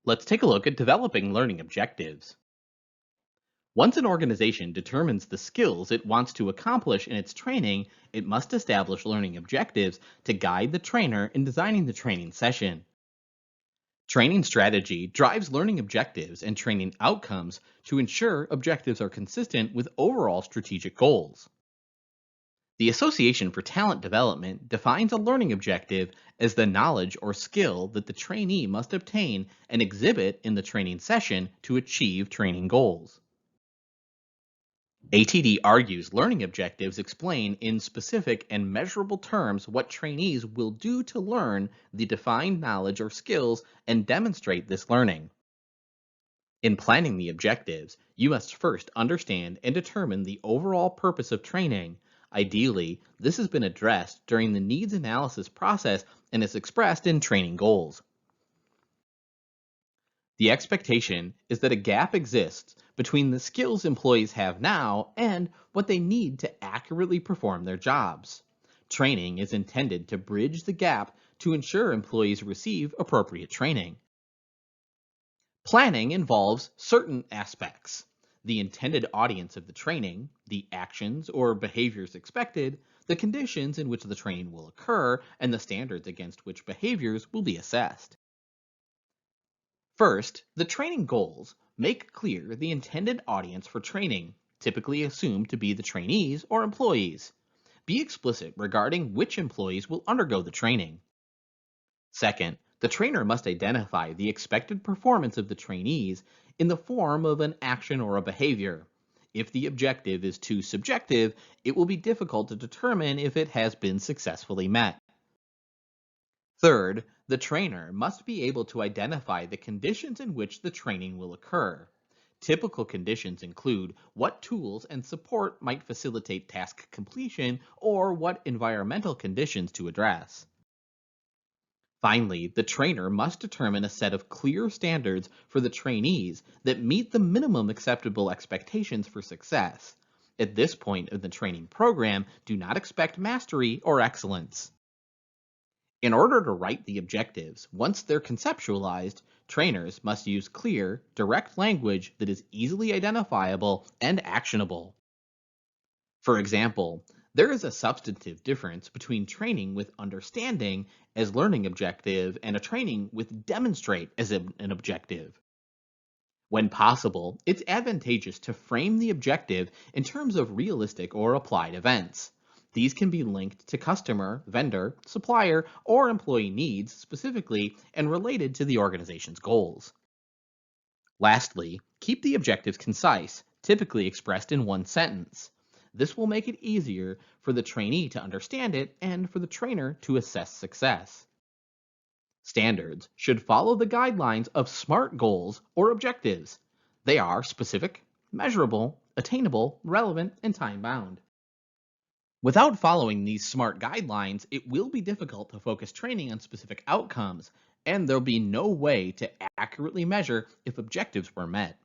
Let's take a look at developing learning objectives. Once an organization determines the skills it wants to accomplish in its training, it must establish learning objectives to guide the trainer in designing the training session. Training strategy drives learning objectives and training outcomes to ensure objectives are consistent with overall strategic goals. The Association for Talent Development defines a learning objective as the knowledge or skill that the trainee must obtain and exhibit in the training session to achieve training goals. ATD argues learning objectives explain in specific and measurable terms what trainees will do to learn the defined knowledge or skills and demonstrate this learning. In planning the objectives, you must first understand and determine the overall purpose of training. Ideally, this has been addressed during the needs analysis process and is expressed in training goals. The expectation is that a gap exists between the skills employees have now and what they need to accurately perform their jobs. Training is intended to bridge the gap to ensure employees receive appropriate training. Planning involves certain aspects: the intended audience of the training, the actions or behaviors expected, the conditions in which the training will occur, and the standards against which behaviors will be assessed. First, the training goals make clear the intended audience for training, typically assumed to be the trainees or employees. Be explicit regarding which employees will undergo the training. Second, the trainer must identify the expected performance of the trainees in the form of an action or a behavior. If the objective is too subjective, it will be difficult to determine if it has been successfully met. Third, the trainer must be able to identify the conditions in which the training will occur. Typical conditions include what tools and support might facilitate task completion or what environmental conditions to address. Finally, the trainer must determine a set of clear standards for the trainees that meet the minimum acceptable expectations for success. At this point of the training program, do not expect mastery or excellence. In order to write the objectives, once they're conceptualized, trainers must use clear, direct language that is easily identifiable and actionable. For example, there is a substantive difference between training with understanding as learning objective and a training with demonstrate as an objective. When possible, it's advantageous to frame the objective in terms of realistic or applied events. These can be linked to customer, vendor, supplier, or employee needs specifically and related to the organization's goals. Lastly, keep the objectives concise, typically expressed in one sentence. This will make it easier for the trainee to understand it and for the trainer to assess success. Standards should follow the guidelines of SMART goals or objectives. They are specific, measurable, attainable, relevant, and time-bound. Without following these SMART guidelines, it will be difficult to focus training on specific outcomes, and there'll be no way to accurately measure if objectives were met.